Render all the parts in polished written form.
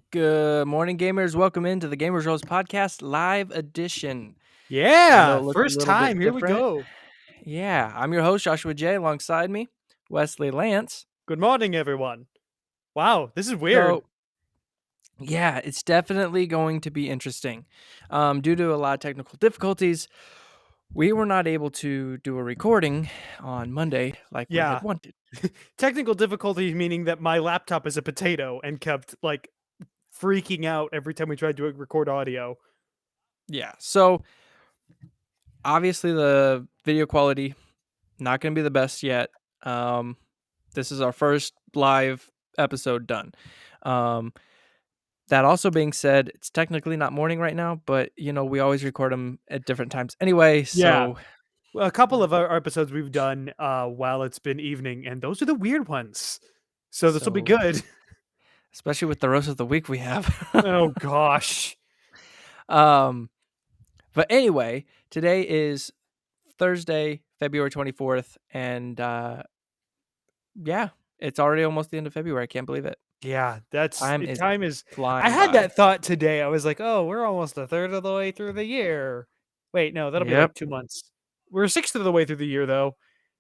Good morning, gamers. Welcome into the Gamers Rose Podcast Live Edition. Yeah, first time. Here we go. Yeah, I'm your host, Joshua J. Alongside me, Wesley Lance. Good morning, everyone. Wow, this is weird. So, yeah, it's definitely going to be interesting. Due to a lot of technical difficulties, we were not able to do a recording on Monday like we had wanted. Technical difficulties meaning that my laptop is a potato and kept like freaking out every time we tried to record audio. Yeah, so obviously the video quality not going to be the best yet. This is our first live episode done. That also being said, it's technically not morning right now, but we always record them at different times anyway. So a couple of our episodes we've done while it's been evening, and those are the weird ones. So this will be good. Especially with the roast of the week we have. Oh gosh. But anyway, today is Thursday, February 24th, and yeah, it's already almost the end of February. I can't believe it. Yeah, time is flying. I had that thought today. I was like, oh, we're almost a third of the way through the year. Wait, no, that'll be like 2 months. We're a sixth of the way through the year, though.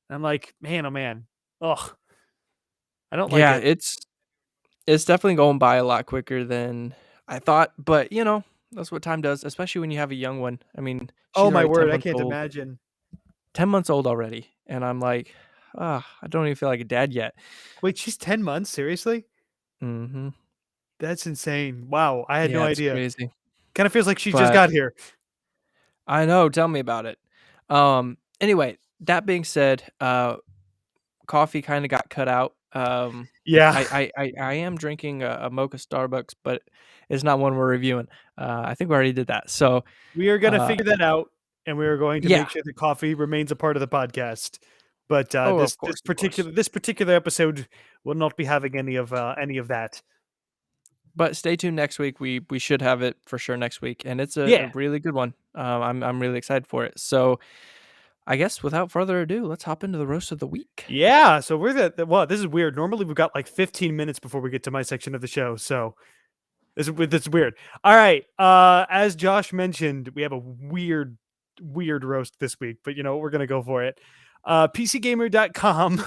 And I'm like, man, oh man. Ugh. I don't like it. Yeah, it's definitely going by a lot quicker than I thought, but that's what time does, especially when you have a young one. I mean, oh my word, I can't imagine. 10 months old already, and I'm like, I don't even feel like a dad yet. Wait, she's 10 months? Seriously? Mm-hmm. That's insane. Wow, I had no idea. Crazy. Kind of feels like she just got here. I know. Tell me about it. Anyway, that being said, coffee kind of got cut out. Yeah. I am drinking a mocha Starbucks, but it's not one we're reviewing. I think we already did that. So we are going to figure that out, and we are going to make sure the coffee remains a part of the podcast. But this particular episode will not be having any of that. But stay tuned next week. We should have it for sure next week, and it's a really good one. I'm really excited for it. So I guess without further ado, let's hop into the roast of the week. Yeah, so we're this is weird. Normally we've got like 15 minutes before we get to my section of the show. So this is weird. All right. As Josh mentioned, we have a weird roast this week, but we're gonna go for it. PCGamer.com.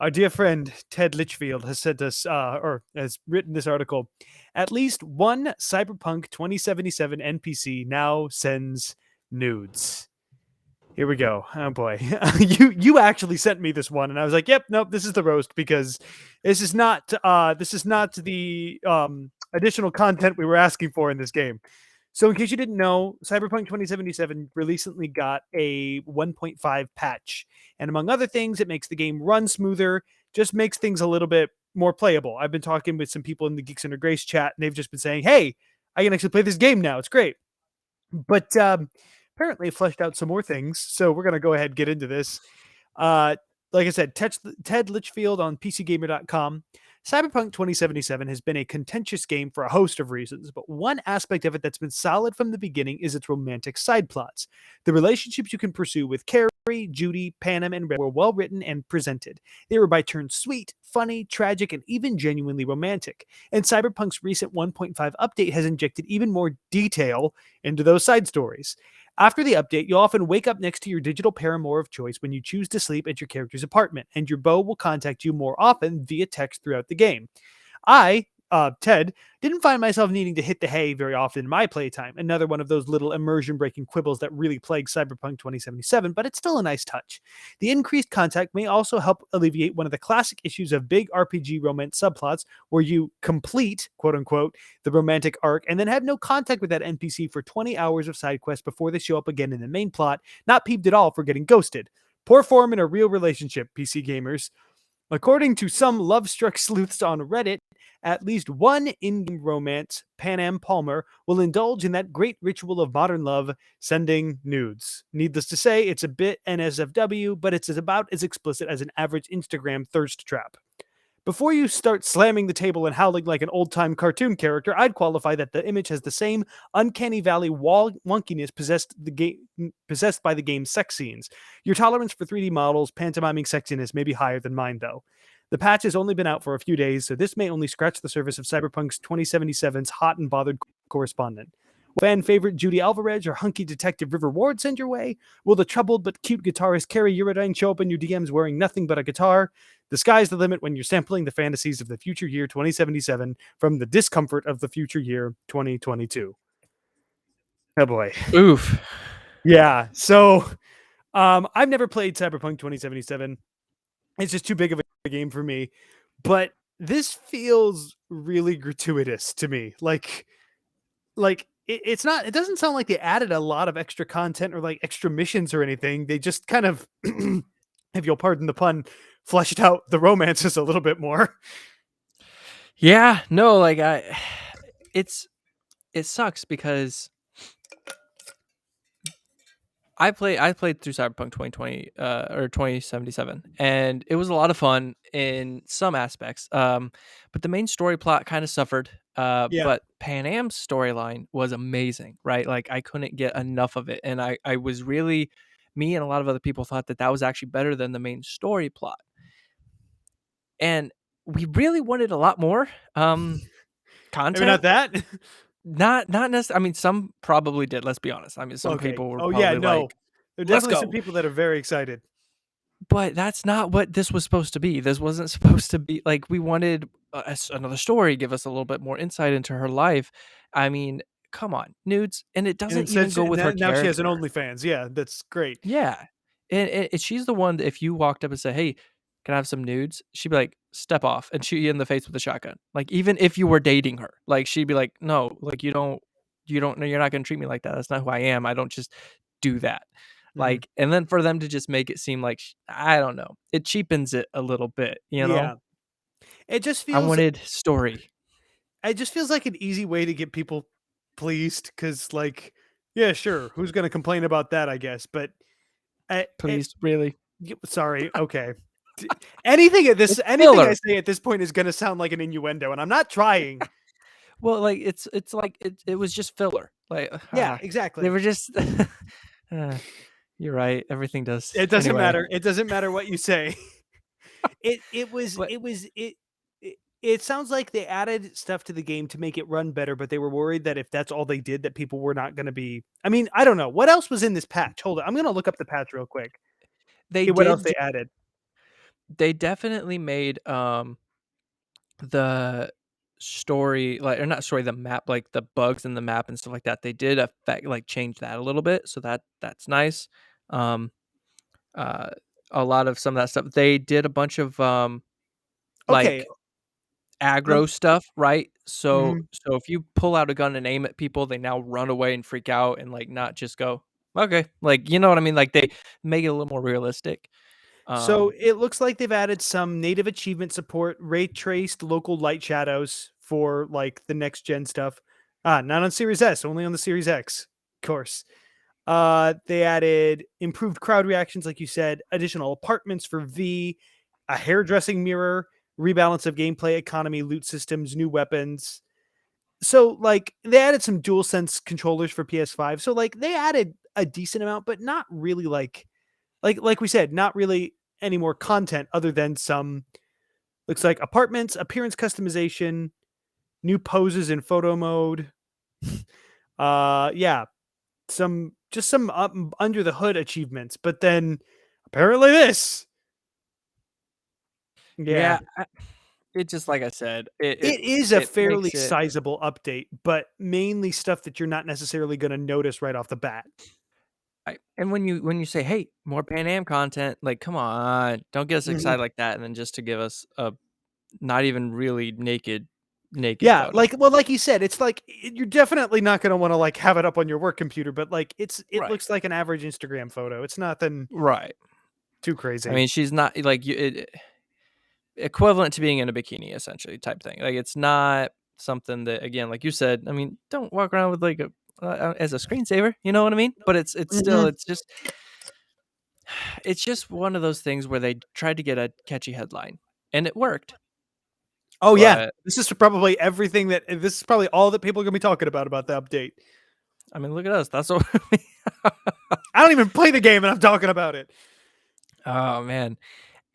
Our dear friend Ted Litchfield has sent us, or has written this article. At least one Cyberpunk 2077 NPC now sends nudes. Here we go. Oh boy, you actually sent me this one, and I was like, "Yep, nope, this is the roast because this is not the additional content we were asking for in this game." So, in case you didn't know, Cyberpunk 2077 recently got a 1.5 patch, and among other things, it makes the game run smoother, just makes things a little bit more playable. I've been talking with some people in the Geeks Under Grace chat, and they've just been saying, "Hey, I can actually play this game now. It's great." But apparently, it fleshed out some more things. So we're gonna go ahead and get into this. Uh, like I said, Ted Litchfield on PCGamer.com. Cyberpunk 2077 has been a contentious game for a host of reasons, but one aspect of it that's been solid from the beginning is its romantic side plots. The relationships you can pursue with Carrie, Judy, Panem, and Red were well written and presented. They were by turns sweet, funny, tragic, and even genuinely romantic. And Cyberpunk's recent 1.5 update has injected even more detail into those side stories. After the update, you'll often wake up next to your digital paramour of choice when you choose to sleep at your character's apartment, and your beau will contact you more often via text throughout the game. Ted, didn't find myself needing to hit the hay very often in my playtime. Another one of those little immersion breaking quibbles that really plague Cyberpunk 2077, but it's still a nice touch. The increased contact may also help alleviate one of the classic issues of big RPG romance subplots where you complete, quote unquote, the romantic arc and then have no contact with that NPC for 20 hours of side quests before they show up again in the main plot, not peeved at all for getting ghosted. Poor form in a real relationship, PC gamers. According to some love struck sleuths on Reddit, at least one in game romance, Pan Palmer, will indulge in that great ritual of modern love, sending nudes. Needless to say, it's a bit NSFW, but it's about as explicit as an average Instagram thirst trap. Before you start slamming the table and howling like an old time cartoon character, I'd qualify that the image has the same uncanny valley wonkiness possessed by the game's sex scenes. Your tolerance for 3D models pantomiming sexiness may be higher than mine, though. The patch has only been out for a few days, so this may only scratch the surface of Cyberpunk's 2077's hot and bothered correspondent. Will fan favorite Judy Alvarez or hunky detective River Ward send your way? Will the troubled but cute guitarist Carrie Uridine show up in your DMs wearing nothing but a guitar? The sky's the limit when you're sampling the fantasies of the future year 2077 from the discomfort of the future year 2022. Oh boy. Oof. Yeah. So I've never played Cyberpunk 2077. It's just too big of a game for me. But this feels really gratuitous to me. It's not, it doesn't sound like they added a lot of extra content or like extra missions or anything. They just kind of if you'll pardon the pun, fleshed out the romances a little bit more. Yeah, no, like it sucks because I played through Cyberpunk 2020 or 2077, and it was a lot of fun in some aspects. But the main story plot kind of suffered. Yeah. But Pan Am's storyline was amazing, right? Like I couldn't get enough of it, and I was really, me and a lot of other people thought that that was actually better than the main story plot, and we really wanted a lot more Maybe not content. that. Not necessarily. I mean, some probably did. Let's be honest. I mean, some Okay. people were Oh yeah, probably no. like, There are "Let's definitely some go." people that are very excited. But that's not what this was supposed to be. This wasn't supposed to be like we wanted another story, give us a little bit more insight into her life. I mean, come on, nudes, and it And doesn't instead, even go she, with her now she has an character. OnlyFans. Yeah, that's great. Yeah, and she's the one that if you walked up and said, "Hey, can I have some nudes?" She'd be like, "Step off," and shoot you in the face with a shotgun. Like even if you were dating her, like she'd be like, "No, like you don't know, you're not gonna treat me like that. That's not who I am. I don't just do that." Mhm. Like, and then for them to just make it seem like I don't know, it cheapens it a little bit, you know? Yeah, it just I feels wanted story. it just feels like an easy way to get people pleased because, like, yeah, sure, who's gonna complain about that? I guess, but it, Please, really. sorry, okay. Anything at this, It's anything I filler. say at this point is gonna sound like an innuendo, and I'm not trying. Well, like it's like it was just filler. Like Yeah, they exactly. were just uh, you're right. Everything does. It doesn't Anyway, matter. It doesn't matter what you say. but It sounds like they added stuff to the game to make it run better, but they were worried that if that's all they did, that people were not gonna be, I mean, I don't know. What else was in this patch? Hold on. I'm gonna look up the patch real quick. they See what else did they added. they definitely made the story like or not story the map like the bugs in the map and stuff like that they did affect like change that a little bit so that's nice. Um, uh, a lot of some of that stuff. They did a bunch of Okay. like aggro stuff, right? So Mhm. so if you pull out a gun and aim at people, they now run away and freak out and like not just go, okay, like you know what I mean? Like they make it a little more realistic. So Um, it looks like they've added some native achievement support, ray traced local light shadows for like the next gen stuff. Not on Series S, only on the Series X, of course. They added improved crowd reactions, like you said, additional apartments for V, a hairdressing mirror, rebalance of gameplay economy, loot systems, new weapons. So like they added some dual sense controllers for PS5. So like they added a decent amount, but not really like we said, not really any more content other than some looks like apartments, appearance customization, new poses in photo mode. Yeah, some just some under the hood achievements, but then apparently this. Yeah. yeah, it just like I said, It is a it fairly makes it sizable update, but mainly stuff that you're not necessarily going to notice right off the bat. and when you say, "Hey, more Pan Am content," like, come on, don't get us Mhm. excited like that, and then just to give us a not even really naked Yeah, photo. like you said, it's like you're definitely not going to want to like have it up on your work computer, but like it Right. looks like an average Instagram photo. It's nothing Right. too I crazy. mean, she's not like equivalent to being in a bikini essentially type thing. Like it's not something that again, like you said, I mean, don't walk around with like a as a screensaver, you know what I mean? But it's still Mhm. it's just one of those things where they tried to get a catchy headline and it worked. Oh yeah, But this is probably everything that this is probably all that people are going to be talking about the update. I mean, look at us. That's what I don't even play the game and I'm talking about it. Oh man.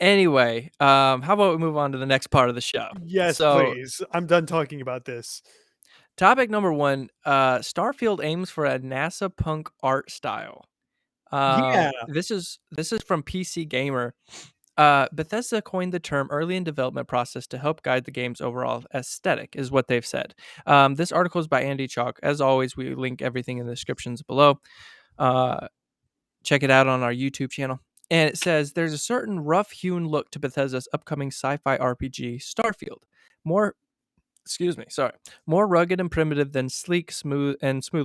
Anyway, how about we move on to the next part of the show? Yes, So, please. I'm done talking about this. topic number 1, Starfield aims for a NASA punk art style. Yeah. This is from PC Gamer. Bethesda coined the term early in development process to help guide the game's overall aesthetic, is what they've said. This article is by Andy Chalk. As always, we link everything in the descriptions below. Uh, Check it out on our YouTube channel. And it says there's a certain rough-hewn look to Bethesda's upcoming sci-fi RPG, Starfield. More, excuse me, sorry, more rugged and primitive than sleek, smooth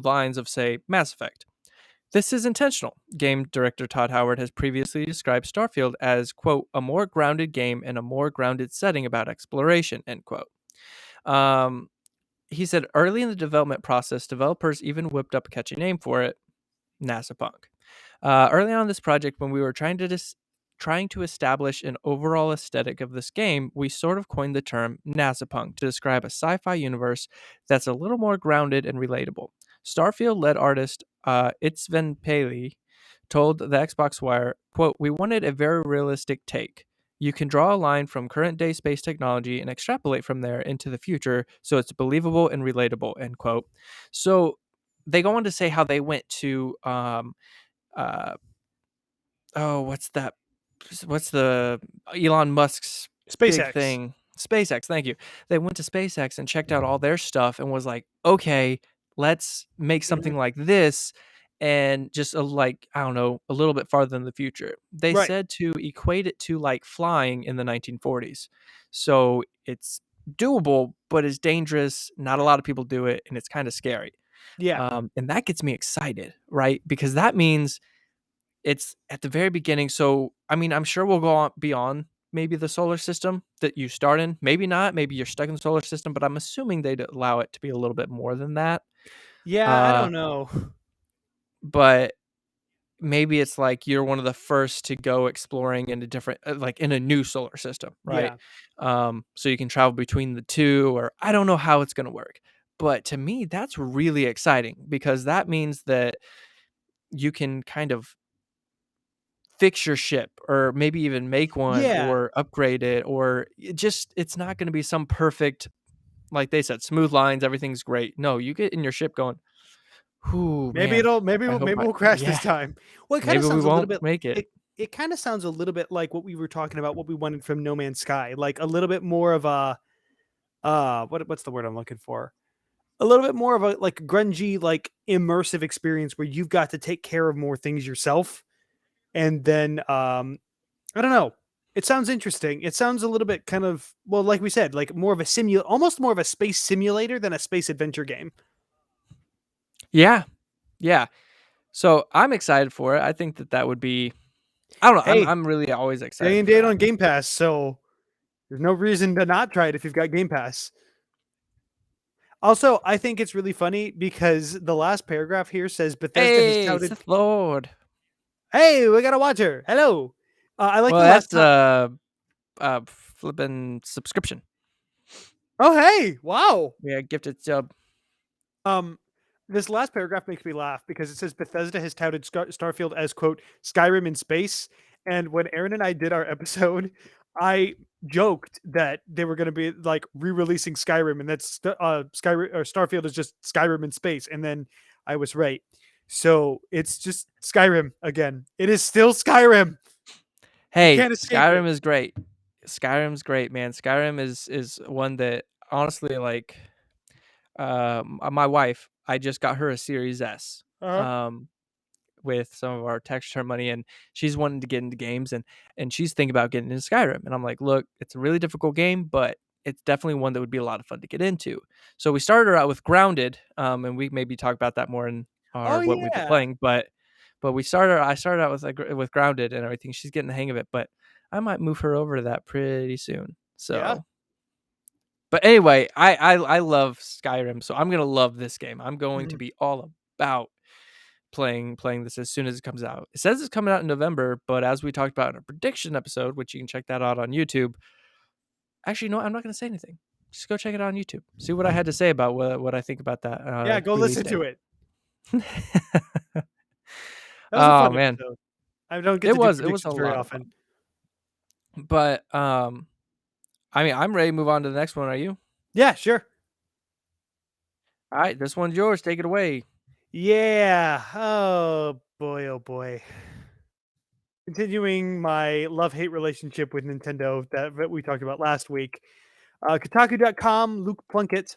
lines of, say, Mass Effect. This is intentional. Game director Todd Howard has previously described Starfield as, quote, a more grounded game and a more grounded setting about exploration, end quote. Um, he said early in the development process, developers even whipped up a catchy name for it, NASA Punk. Early on in this project, when we were trying to establish an overall aesthetic of this game, we sort of coined the term NASA Punk to describe a sci-fi universe that's a little more grounded and relatable. Starfield-led artist Itzven Paley told the Xbox Wire, quote, we wanted a very realistic take. You can draw a line from current day space technology and extrapolate from there into the future so it's believable and relatable, end quote. So they go on to say how they went to uh oh, what's the Elon Musk's big SpaceX. thing? SpaceX, thank you. They went to SpaceX and checked out all their stuff and was like, "Okay, let's make Mhm. something like this and just like, I don't know, a little bit farther in the future." They Right. said to equate it to like flying in the 1940s. So, it's doable, but it's dangerous. Not a lot of people do it and it's kind of scary. Yeah. And that gets me excited, right? Because that means it's at the very beginning, so, I mean, I'm sure we'll go on beyond maybe the solar system that you start in, maybe not, maybe you're stuck in the solar system, but I'm assuming they'd allow it to be a little bit more than that, Yeah, I uh, don't know. but maybe it's like you're one of the first to go exploring in a different like, in a new solar system, right? Yeah. So you can travel between the 2, or I don't know how it's gonna work, but to me, that's really exciting because that means that you can kind of fix your ship or maybe even make one Yeah. or upgrade it or it's not going to be some perfect like they said smooth lines, everything's great. No, you get in your ship going, "Ooh, Maybe man, it'll maybe I we'll hope maybe I we'll crash this yeah, time. Well, it kind of maybe we sounds a little won't bit make it." it kind of sounds a little bit like what we were talking about, what we wanted from No Man's Sky, like a little bit more of a what's the word I'm looking for? A little bit more of a like grungy, like immersive experience where you've got to take care of more things yourself. And then I don't know. It sounds interesting. It sounds a little bit kind of, well, like we said, like more of a almost more of a space simulator than a space adventure game. Yeah, yeah. So I'm excited for it. I think that would be. I don't know. I'm Hey, I'm really always day excited and for date that. on Game Pass, so there's no reason to not try it if you've got Game Pass. Also, I think it's really funny because the last paragraph here says Bethesda has Hey, touted. Sith Lord. Hey, we got a watcher. Hello. I like Well, the last that's time. flipping subscription. Oh, hey, wow. Yeah, gifted sub. Um, this last paragraph makes me laugh because it says Bethesda has touted Starfield as quote Skyrim in space. And when Aaron and I did our episode, I joked that they were going to be like re-releasing Skyrim, and that's Skyrim or Starfield is just Skyrim in space. And then I was right. So it's just Skyrim again. It is still Skyrim. You Hey, can't escape it. Skyrim is great. Skyrim's great, man. Skyrim is one that honestly, like, my wife, I just got her a Series S. Uh-huh. Um, with some of our tax return money, and she's wanting to get into games, and she's thinking about getting into Skyrim. And I'm like, look, it's a really difficult game, but it's definitely one that would be a lot of fun to get into. So we started her out with Grounded, and we maybe talk about that more in Oh our what we've been yeah. playing. But I started out with like with Grounded and everything. She's getting the hang of it, but I might move her over to that pretty soon. Yeah. So, but anyway, I love Skyrim, so I'm gonna love this game. I'm going to Mhm. be all about playing this as soon as it comes out. It says it's coming out in November, but as we talked about in a prediction episode, which you can check that out on YouTube. Actually, no, I'm not going to say anything. Just go check it out on YouTube. See what I had to say about what I think about that Yeah, go release listen date. to it. That was a Oh fun man, episode. I don't get to do it was a predictions very lot of often. fun. But I mean, I'm ready to move on to the next one. Are you? Yeah, sure. All right, this one's yours. Take it away. Yeah. Oh boy, oh boy. Continuing my love-hate relationship with Nintendo that we talked about last week. Kotaku.com, Luke Plunkett.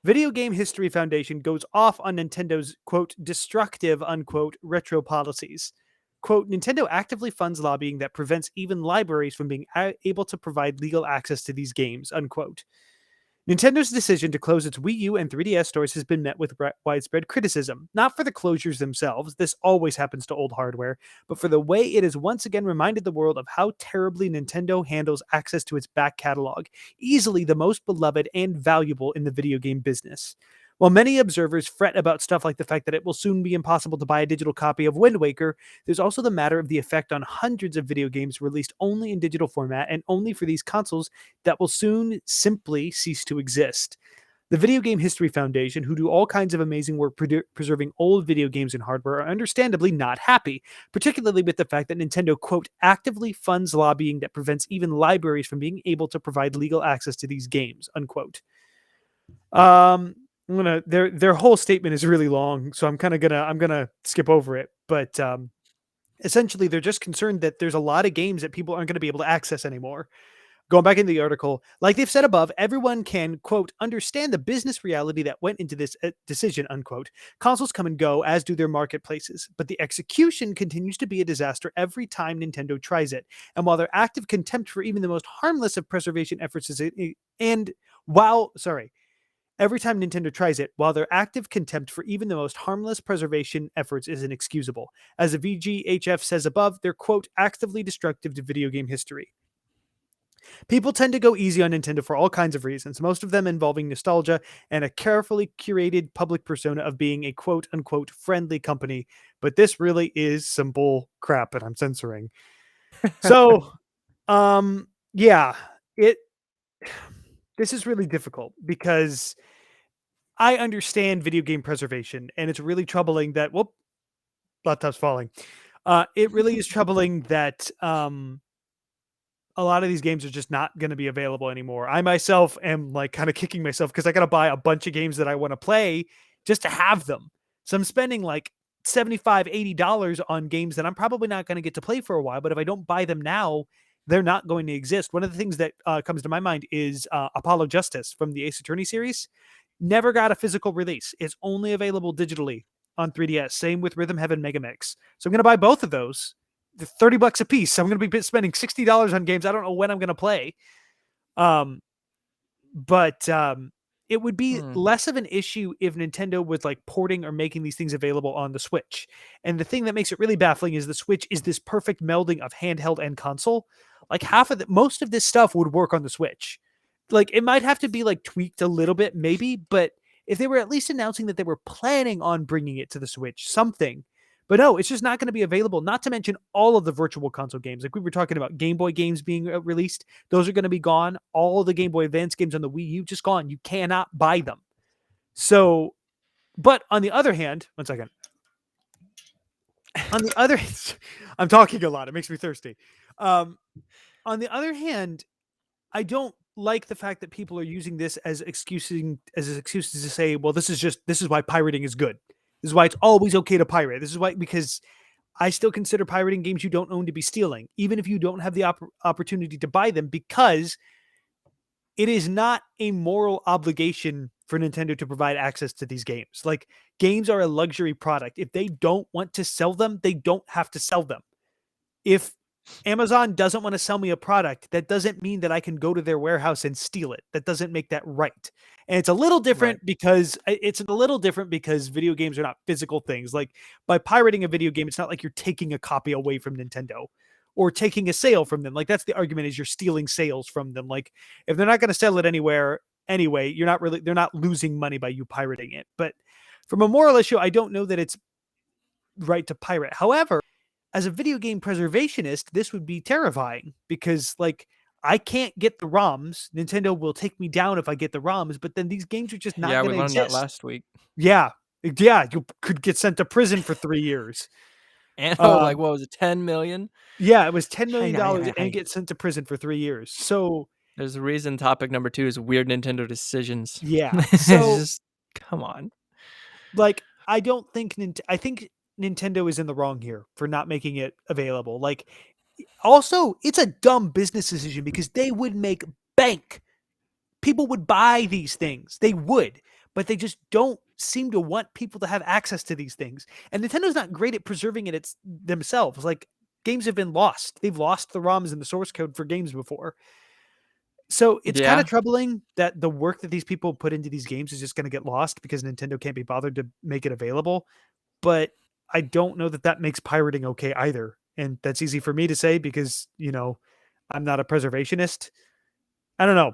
Video Game History Foundation goes off on Nintendo's, quote, destructive, unquote, retro policies. Quote, Nintendo actively funds lobbying that prevents even libraries from being able to provide legal access to these games, unquote. Nintendo's decision to close its Wii U and 3DS stores has been met with widespread criticism, not for the closures themselves, this always happens to old hardware, but for the way it has once again reminded the world of how terribly Nintendo handles access to its back catalog, easily the most beloved and valuable in the video game business. While many observers fret about stuff like the fact that it will soon be impossible to buy a digital copy of Wind Waker, there's also the matter of the effect on hundreds of video games released only in digital format and only for these consoles that will soon simply cease to exist. The Video Game History Foundation, who do all kinds of amazing work preserving old video games and hardware, are understandably not happy, particularly with the fact that Nintendo, quote, actively funds lobbying that prevents even libraries from being able to provide legal access to these games, unquote. I'm gonna their whole statement is really long, so I'm gonna skip over it. But essentially, they're just concerned that there's a lot of games that people aren't going to be able to access anymore. Going back into the article, like they've said above, everyone can, quote, understand the business reality that went into this decision, unquote. Consoles come and go, as do their marketplaces, but the execution continues to be a disaster every time Nintendo tries it. And while their active contempt for even the most harmless of preservation efforts is, and while, sorry, every time Nintendo tries it, while their active contempt for even the most harmless preservation efforts is inexcusable. As the VGHF says above, they're, quote, actively destructive to video game history. People tend to go easy on Nintendo for all kinds of reasons, most of them involving nostalgia and a carefully curated public persona of being a quote unquote friendly company. But this really is some bull crap, and I'm censoring. So, yeah, it this is really difficult because I understand video game preservation, and it's really troubling that whoop, laptop's falling. It really is troubling that a lot of these games are just not going to be available anymore. I myself am like kind of kicking myself because I got to buy a bunch of games that I want to play just to have them. So I'm spending like 75, $80 on games that I'm probably not going to get to play for a while. But if I don't buy them now, they're not going to exist. One of the things that comes to my mind is Apollo Justice from the Ace Attorney series. Never got a physical release. It's only available digitally on 3DS. Same with Rhythm Heaven Megamix. So I'm going to buy both of those $30 a piece. I'm going to be spending $60 on games I don't know when I'm going to play. But it would be less of an issue if Nintendo was like porting or making these things available on the Switch. And the thing that makes it really baffling is the Switch is this perfect melding of handheld and console. Like most of this stuff would work on the Switch. Like it might have to be like tweaked a little bit, maybe, but if they were at least announcing that they were planning on bringing it to the Switch, something. But no, it's just not going to be available. Not to mention all of the virtual console games. Like we were talking about Game Boy games being released. Those are going to be gone. All the Game Boy Advance games on the Wii U just gone. You cannot buy them. So, but on the other hand, one second. On the other hand, I'm talking a lot. It makes me thirsty. On the other hand, I don't like the fact that people are using this as excuses to say, well, this is why pirating is good. This is why it's always okay to pirate. This is why, because I still consider pirating games you don't own to be stealing, even if you don't have the opportunity to buy them, because it is not a moral obligation for Nintendo to provide access to these games. Like, games are a luxury product. If they don't want to sell them, they don't have to sell them. If Amazon doesn't want to sell me a product, that doesn't mean that I can go to their warehouse and steal it. That doesn't make that right. And it's a little different because video games are not physical things. Like by pirating a video game, it's not like you're taking a copy away from Nintendo or taking a sale from them. Like that's the argument, is you're stealing sales from them. Like if they're not going to sell it anywhere anyway, they're not losing money by you pirating it. But from a moral issue, I don't know that it's right to pirate. However, as a video game preservationist, this would be terrifying because, like, I can't get the ROMs. Nintendo will take me down if I get the ROMs, but then these games are just not going to exist. Yeah, we learned that last week. Yeah, you could get sent to prison for 3 years. And like, what was it, 10 million? Yeah, it was $10 million and get sent to prison for 3 years. So there's a reason topic number 2 is weird Nintendo decisions. Yeah, so just come on. Like, I think Nintendo is in the wrong here for not making it available. Like, also, it's a dumb business decision because they would make bank. People would buy these things. They would, but they just don't seem to want people to have access to these things. And Nintendo's not great at preserving it themselves. Like, games have been lost. They've lost the ROMs and the source code for games before. So it's kind of troubling that the work that these people put into these games is just going to get lost because Nintendo can't be bothered to make it available. But I don't know that makes pirating okay either. And that's easy for me to say because, I'm not a preservationist. I don't know.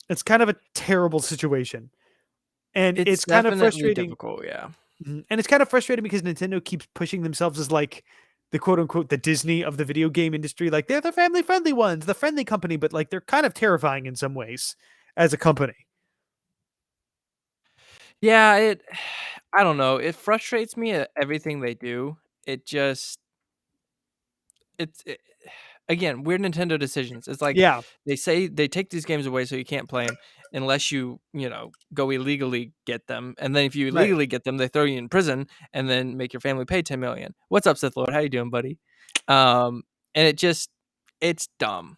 It's kind of a terrible situation. And it's kind of frustrating. Difficult, yeah. And it's kind of frustrating because Nintendo keeps pushing themselves as like the quote unquote the Disney of the video game industry. Like they're the family friendly ones, the friendly company, but like they're kind of terrifying in some ways as a company. Yeah, I don't know. It frustrates me at everything they do. Again, weird Nintendo decisions. It's like they say they take these games away so you can't play them unless you go illegally get them. And then if you illegally get them, they throw you in prison and then make your family pay 10 million. What's up, Sith Lord? How you doing, buddy? And it's dumb.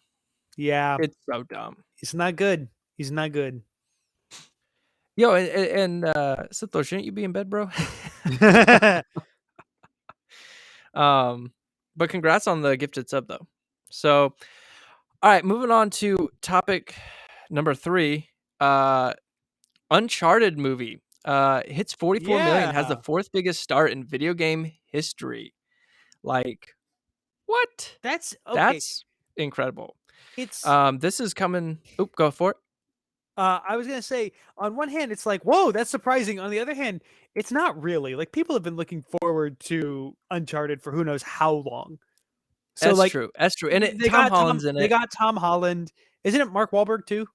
Yeah. It's so dumb. It's not good. He's not good. Yo, and Sith Lord, shouldn't you be in bed, bro? But congrats on the gifted sub though. So, all right, moving on to topic number 3. Uncharted movie hits 44 million, has the 4th biggest start in video game history. Like, what? That's okay. That's incredible. It's this is coming. Oop, go for it. I was gonna say, on one hand, it's like, whoa, that's surprising. On the other hand, it's not really. Like, people have been looking forward to Uncharted for who knows how long. So that's true. That's true. And Tom Holland's in it. They got Tom Holland. Isn't it Mark Wahlberg too?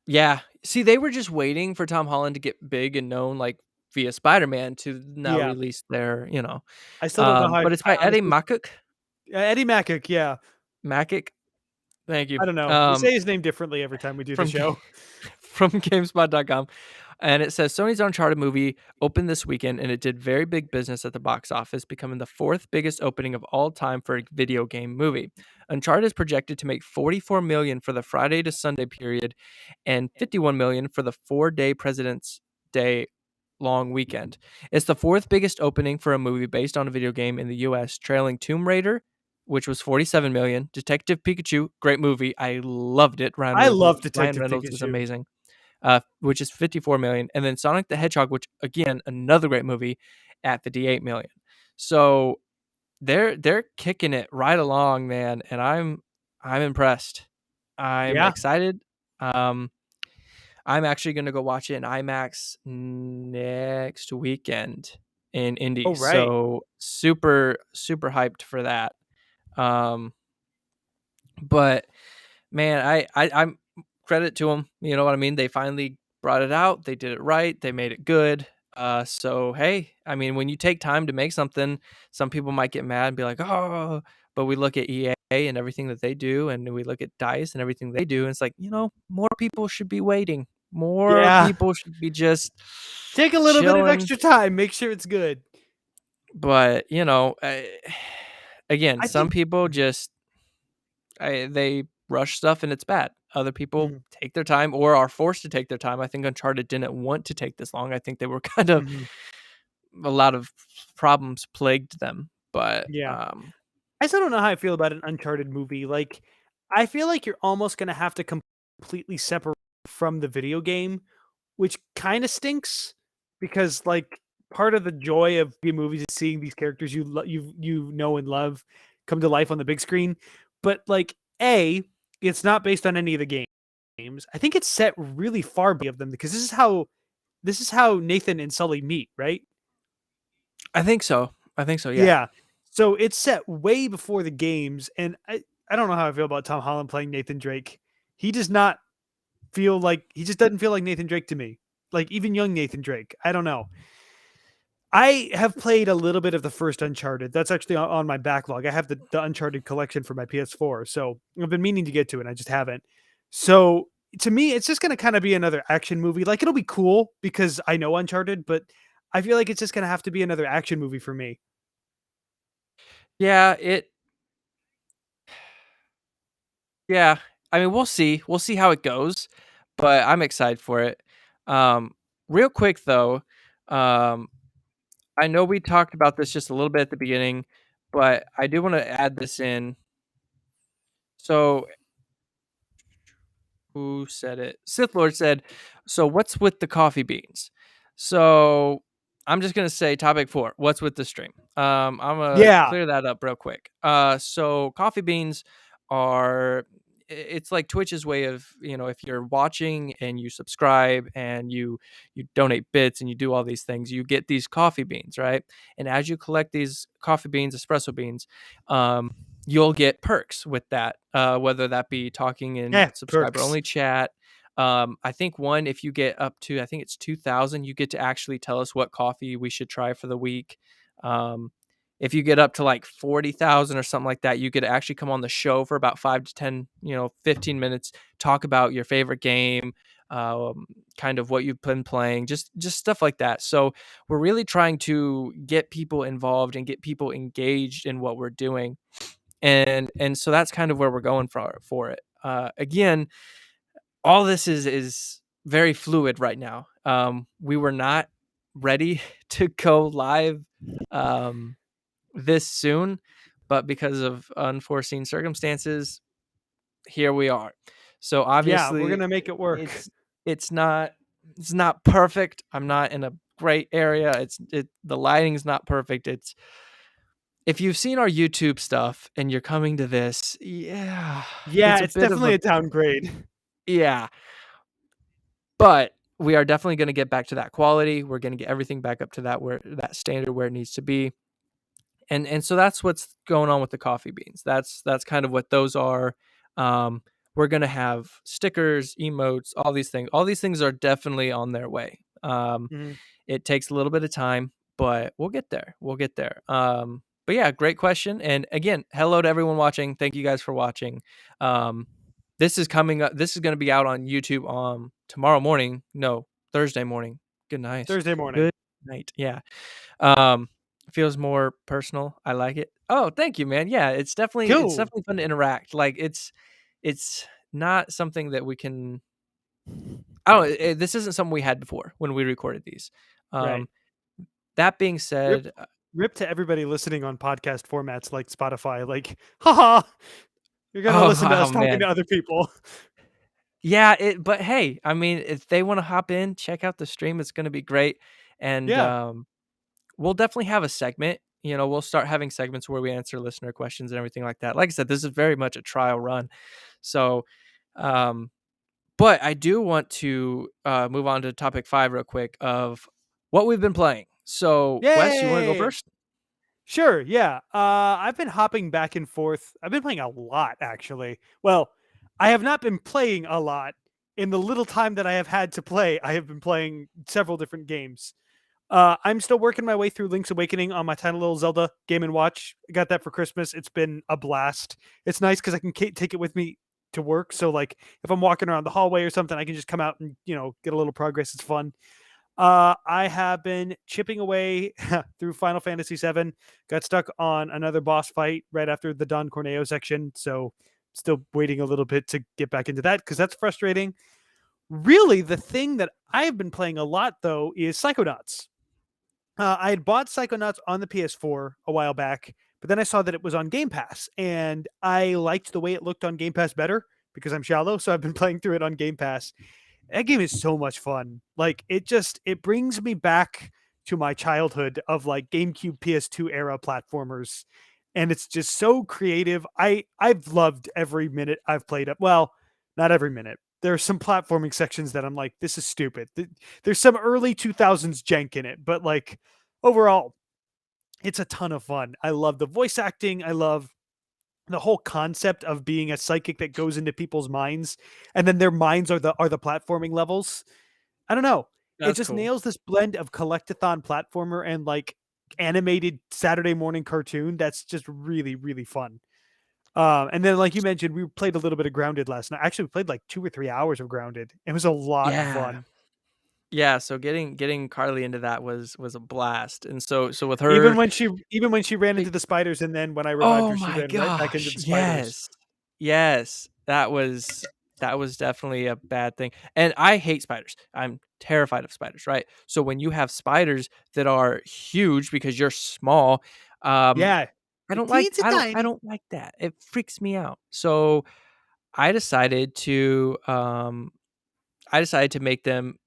Yeah. See, they were just waiting for Tom Holland to get big and known, like via Spider-Man, to now release their, I still don't know how. But it's by Eddie Mackuk. Eddie Mackuk, yeah. Mackuk. Thank you. I don't know. We say his name differently every time we do the show. From GameSpot.com. And it says Sony's Uncharted movie opened this weekend and it did very big business at the box office, becoming the 4th biggest opening of all time for a video game movie. Uncharted is projected to make 44 million for the Friday to Sunday period and 51 million for the 4-day President's Day long weekend. It's the 4th biggest opening for a movie based on a video game in the US, trailing Tomb Raider, which was 47 million. Detective Pikachu, great movie. I loved it. I love Ryan Detective Reynolds is Pikachu. amazing. Which is 54 million. And then Sonic the Hedgehog, which again, another great movie at 58 million. So they're kicking it right along, man, and I'm impressed. I'm Yeah. excited. Um, I'm actually gonna go watch it in IMAX next weekend in Oh, Indy. right. So super hyped for that. Um, but man, I'm credit to them. You know what I mean? They finally brought it out. They did it right. They made it good. So hey, I mean, when you take time to make something, some people might get mad and be like, "Oh," but we look at EA and everything that they do, and we look at Dice and everything they do, and it's like, more people should be waiting. More Yeah. people should be just Take a little bit of chilling. extra time. Make sure it's good. But again, I some think. people just they rush stuff and it's bad. Other people Mhm, take their time or are forced to take their time. I think Uncharted didn't want to take this long. I think they were kind of mhm. a lot of problems plagued them. But Yeah. I still don't know how I feel about an Uncharted movie. Like, I feel like you're almost gonna have to completely separate from the video game, which kind of stinks because, like, part of the joy of game movies is seeing these characters you know and love come to life on the big screen. But like, it's not based on any of the games. I think it's set really far of them because this is how Nathan and Sully meet, right? I think so. I think so. Yeah. Yeah. So it's set way before the games, and I don't know how I feel about Tom Holland playing Nathan Drake. He does not he just doesn't feel like Nathan Drake to me. Like even young Nathan Drake. I don't know. I have played a little bit of the first Uncharted. That's actually on my backlog. I have the Uncharted collection for my PS4, so I've been meaning to get to it. I just haven't. So to me, it's just going to kind of be another action movie. Like it'll be cool because I know Uncharted, but I feel like it's just going to have to be another action movie for me. Yeah. Yeah. I mean, we'll see. We'll see how it goes, but I'm excited for it. Um, Real quick though, um, I know we talked about this just a little bit at the beginning, but I do want to add this in. So who said it? Sith Lord said, "So what's with the coffee beans?" So I'm just gonna say topic 4. What's with the stream? I'm gonna Yeah. clear that up real quick. So coffee beans are it's like Twitch's way of, if you're watching and you subscribe and you donate bits and you do all these things, you get these coffee beans, right? And as you collect these coffee beans, espresso beans, um, you'll get perks with that, whether that be talking in Yeah. subscriber Perks. only chat. I think one, if you get up to, I think it's 2,000, you get to actually tell us what coffee we should try for the week. Um, if you get up to like 40,000 or something like that, you get to actually come on the show for about 5 to 10, 15 minutes, talk about your favorite game, kind of what you've been playing, just stuff like that. So we're really trying to get people involved and get people engaged in what we're doing, and so that's kind of where we're going for it. Again, all this is very fluid right now. We were not ready to go live um, this soon, but because of unforeseen circumstances, here we are. So Yeah, we're obviously, gonna make it work. it's it's not it's not perfect. I'm not in a great area. The lighting's not perfect. It's If you've seen our YouTube stuff and you're coming to this, yeah, Yeah, it's a it's bit of a definitely a downgrade. yeah, but we are definitely gonna get back to that quality. We're gonna get everything back up to that standard where it needs to be. And so that's what's going on with the coffee beans. That's kind of what those are. Um, we're gonna have stickers, emotes, all these things. All these things are definitely on their way. Mhm. It takes a little bit of time, but we'll get there. We'll get there. But yeah, great question. And again, hello to everyone watching. Thank you guys for watching. Um, this is coming up. This is going to be out on YouTube tomorrow morning. No, Thursday morning. Good night. Thursday morning. Good night. Yeah. Um, Feels more personal. I like it. Oh, thank you, man. Yeah, it's Cool. definitely fun to interact. Like it's not something that we can. I don't. This isn't something we had before when we recorded these. Right. Um, that being Yep. said, rip to everybody listening on podcast formats like Spotify. Like, haha, you're gonna Oh, listen to wow, us talking man. to other people. Yeah, but hey, I mean, if they wanna hop in, check out the stream, it's gonna be great, and, Yeah. we'll definitely have a segment, we'll start having segments where we answer listener questions and everything like that. Like I said, this is very much a trial run, so, um but I do want to, move on to topic 5 real quick of what we've been playing. So, Wes, you wanna go Yay! first? Sure, yeah. I've been hopping back and forth. I've been playing a lot, actually. Well, I have not been playing a lot. In the little time that I have had to play, I have been playing several different games. I'm still working my way through Link's Awakening on my tiny little Zelda Game and Watch. I got that for Christmas. It's been a blast. It's nice because I can take it with me to work. So, like, if I'm walking around the hallway or something, I can just come out and get a little progress. It's fun. I have been chipping away through Final Fantasy VII. Got stuck on another boss fight right after the Don Corneo section, so still waiting a little bit to get back into that because that's frustrating. Really, the thing that I have been playing a lot though is Psychonauts. I had bought Psychonauts on the PS4 a while back, but then I saw that it was on Game Pass, and I liked the way it looked on Game Pass better because I'm shallow. So I've been playing through it on Game Pass. That game is so much fun. Like it brings me back to my childhood of like GameCube PS2 era platformers. And it's just so creative. I've loved every minute I've played it. Well, not every minute. There are some platforming sections that I'm like, this is stupid. There's some early 2000s jank in it, but like overall, it's a ton of fun. I love the voice acting. I love the whole concept of being a psychic that goes into people's minds and then their minds are the platforming levels. I don't know. It That's just cool. nails this blend of collectathon platformer and like animated Saturday morning cartoon that's just really really fun. And then like you mentioned, we played a little bit of Grounded last night. Actually, we played like 2 or 3 hours of Grounded. It was a lot of Yeah. fun. Yeah, so getting Carly into that was a blast, and so with Even her when she ran into big the spiders, and then when I revived oh her, she my ran right back into gosh, the spiders. yes. Yes, that was definitely a bad thing, and I hate spiders. I'm terrified of spiders, right? So when you have spiders that are huge because you're small, um, Yeah, I like don't like teensy I don't I tiny. don't like that. It freaks me out. So I decided to, make them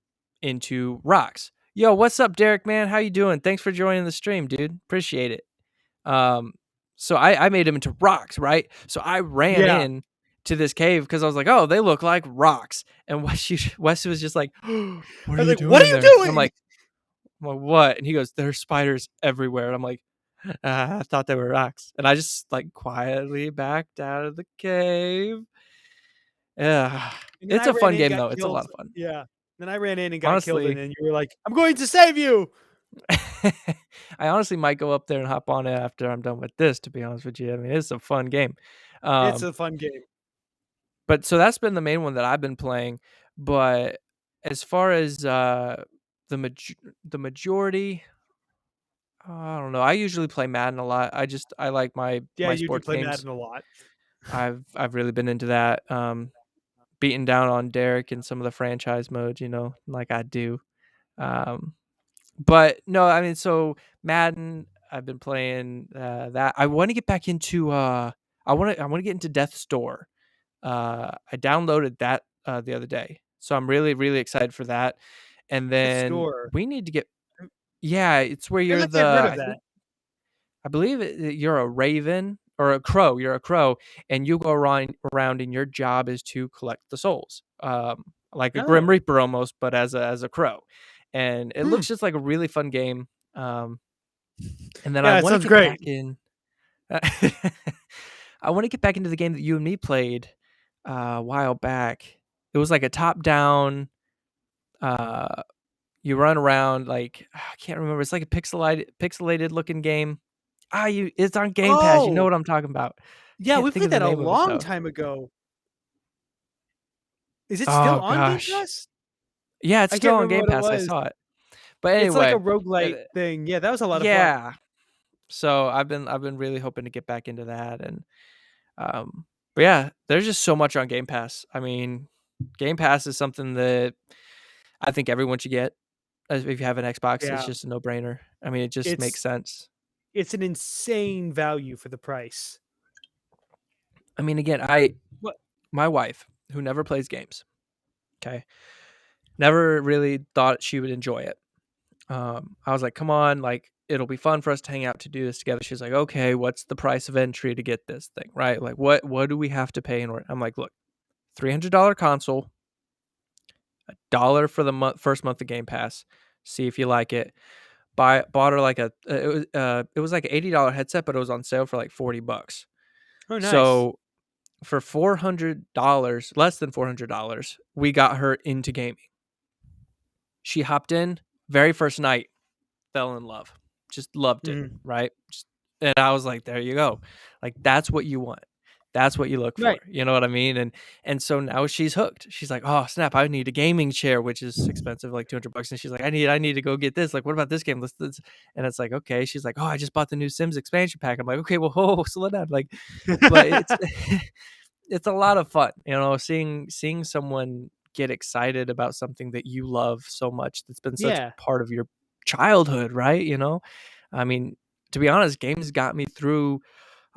into rocks. Yo, what's up, Derek, man? How you doing? Thanks for joining the stream, dude. Appreciate it. Um, so I made them into rocks, right? So I ran Yeah, in to this cave because I was like, "Oh, they look like rocks." And Wes was just like, "What I are was you like, "What doing are in you there?" And doing?" I'm like, "What?" And he goes, "There's spiders everywhere." And I'm like, I thought they were rocks." And I just like quietly backed out of the cave. Yeah, And then it's I a ran fun in, game got though. It's a killed. lot of fun. Yeah. Then I ran in and got killed, and Honestly, then you were like, "I'm going to save you." I honestly might go up there and hop on it after I'm done with this, to be honest with you. I mean, it's a fun game. It's Um, a fun game. but so that's been the main one that I've been playing. But as far as the the majority, I don't know. I usually play Madden a lot. I like Yeah, my you do sports play games. Madden a lot. I've really been into that. Beating down on Derek in some of the franchise modes, like I do. Um, But no, I mean, so Madden, I've been playing, that. I wanna get back into, I wanna get into Death's Door. I downloaded that, the other day, so I'm really, really excited for that, and Death's then Door. we need to get yeah, it's where I feel you're like I've heard the of that. I believe you're a raven or a crow, you're a crow, and you go around and your job is to collect the souls, like a Grim Oh. Reaper almost, but as a crow, and it Hmm. looks just like a really fun game, and then I Yeah, it wanna sounds get great. back in I wanna get back into the game that you and me played, a while back. It was like a top-down, uh, you run around like I can't remember, it's like a pixelated looking game. It's on Game Pass, you know Oh, what I'm talking about. I yeah, can't we think played of the that a name of it long though. time ago. Is it still Oh on Game gosh. Pass? Yeah, it's I still can't on remember Game what it Pass, I was. saw it. But It's like a anyway, uh, roguelite thing. Yeah, that was a lot of fun. yeah. So I've been really hoping to get back into that and but yeah, there's just so much on Game Pass. I mean, Game Pass is something that I think everyone should get. As if you have an Xbox, it's Yeah. just a no-brainer. I mean, it just makes It's sense. it's an insane value for the price. I mean, again, What? my wife, who never plays games, okay, never really thought she would enjoy it. I was like, come on, like, it'll be fun for us to hang out to do this together. She's like, okay, what's the price of entry to get this thing, right? Like, what do we have to pay in order? I'm like, look, $300 console, $1 for the first month of Game Pass. See if you like it. Bought her like it was like an $80 headset, but it was on sale for like $40. Oh, nice. So for $400, less than $400, we got her into gaming. She hopped in very first night, fell in love, just loved it, Mhm. right? And I was like, there you go. Like, that's what you want. That's what you look for. Right. You know what I mean? And so now she's hooked. She's like, oh snap, I need a gaming chair, which is expensive, like $200. And she's like, I need to go get this. Like, what about this game? Let's. And it's like, okay. She's like, oh, I just bought the new Sims expansion pack. I'm like, okay, well, slow down. Like, but it's it's a lot of fun, seeing someone get excited about something that you love so much, that's been such Yeah. a part of your childhood, right? I mean, to be honest, games got me through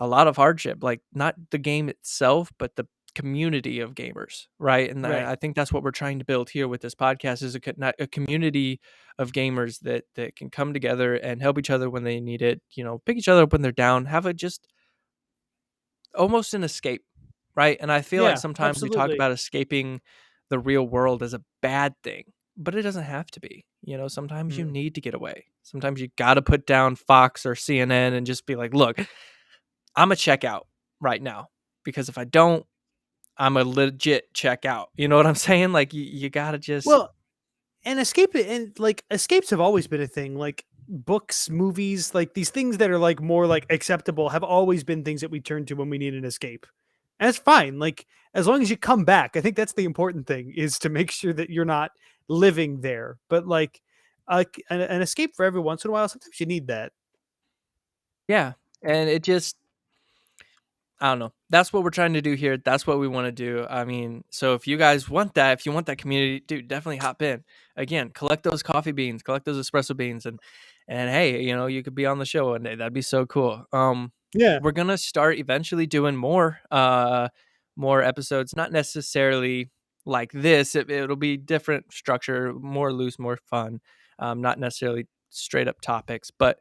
a lot of hardship, like not the game itself, but the community of gamers, right? And Right. I think that's what we're trying to build here with this podcast, is a community of gamers that can come together and help each other when they need it, pick each other up when they're down, have a just almost an escape, right? And I feel like Yeah, sometimes we talk absolutely. about escaping the real world as a bad thing, but it doesn't have to be. Sometimes you Mm. need to get away. Sometimes you got to put down Fox or CNN and just be like, look, I'm a check out right now, because if I don't, I'm a legit check out. You know what I'm saying? Like, you got to just, Well, and escapes have always been a thing. Like books, movies, like these things that are like more like acceptable have always been things that we turn to when we need an escape. And it's fine. Like as long as you come back, I think that's the important thing, is to make sure that you're not living there. But like an escape for every once in a while, sometimes you need that. yeah. And it just, I don't know. That's what we're trying to do here. That's what we want to do. I mean, so if you guys want that, if you want that community, dude, definitely hop in. Again, collect those coffee beans, collect those espresso beans, and hey, you could be on the show one day. That'd be so cool. Yeah. We're gonna start eventually doing more episodes, not necessarily like this. It'll be different structure, more loose, more fun. Not necessarily straight up topics, but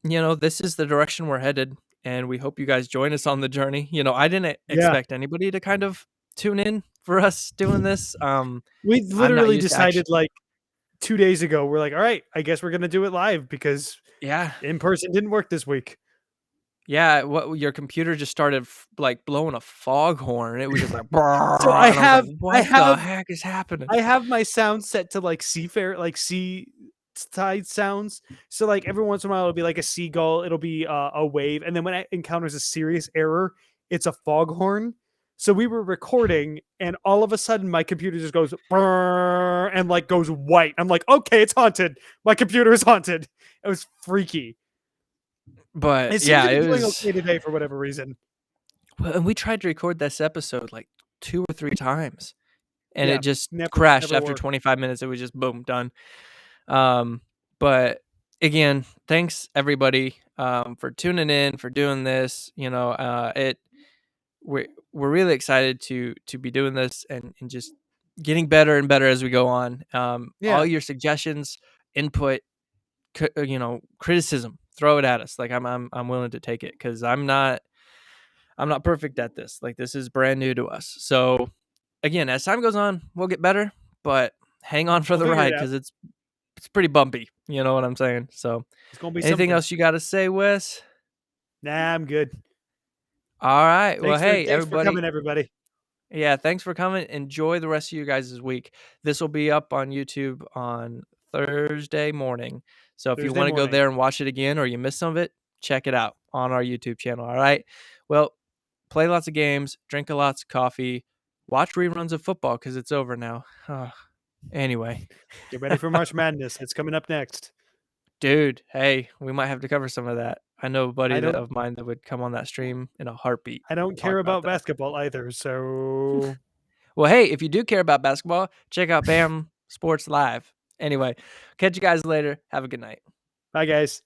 this is the direction we're headed, and we hope you guys join us on the journey. I didn't Yeah. expect anybody to kind of tune in for us doing this. We I'm not literally used to decided like 2 days ago, we're like, all right, I guess we're gonna do it live because yeah. in person didn't work this week. Yeah, what your computer just started like blowing a foghorn. It was just like, So and I was like, what the heck is happening? I have my sound set to like sea tide sounds. So like every once in a while it'll be like a seagull, it'll be a wave, and then when it encounters a serious error, it's a foghorn. So we were recording, and all of a sudden my computer just goes and like goes white. I'm like, okay, it's haunted. My computer is haunted. It was freaky. But It seems yeah, to be it doing was. okay today for whatever reason. Well, and we tried to record this episode like 2 or 3 times, and it Yeah, just crashed never after worked. 25 minutes. It was just boom, done. But again, thanks everybody for tuning in, for doing this. We're really excited to be doing this, and just getting better and better as we go on. All Yeah, your suggestions, input, criticism, throw it at us. Like, I'm willing to take it, because I'm not perfect at this. Like, this is brand new to us. So again, as time goes on, we'll get better, but hang on for we'll the figure ride, it out. because it's pretty bumpy. You know what I'm saying? So It's gonna be anything something. else you got to say, Wes? Nah, I'm good. All right. Well, hey, Thanks for everybody. coming, everybody. Yeah, thanks for coming. Enjoy the rest of you guys' week. This will be up on YouTube on Thursday morning. So if you Thursday want to go morning. there and watch it again, or you missed some of it, check it out on our YouTube channel. All right. Well, play lots of games, drink a lots of coffee, watch reruns of football, because it's over now. Anyway, Get ready for March Madness. It's coming up next. dude, hey, we might have to cover some of that. I know a buddy I don't of mine that would come on that stream in a heartbeat I don't and talk care about about that. basketball either, so Well, hey, if you do care about basketball, check out Bam Sports Live. Anyway, catch you guys later. Have a good night. bye guys.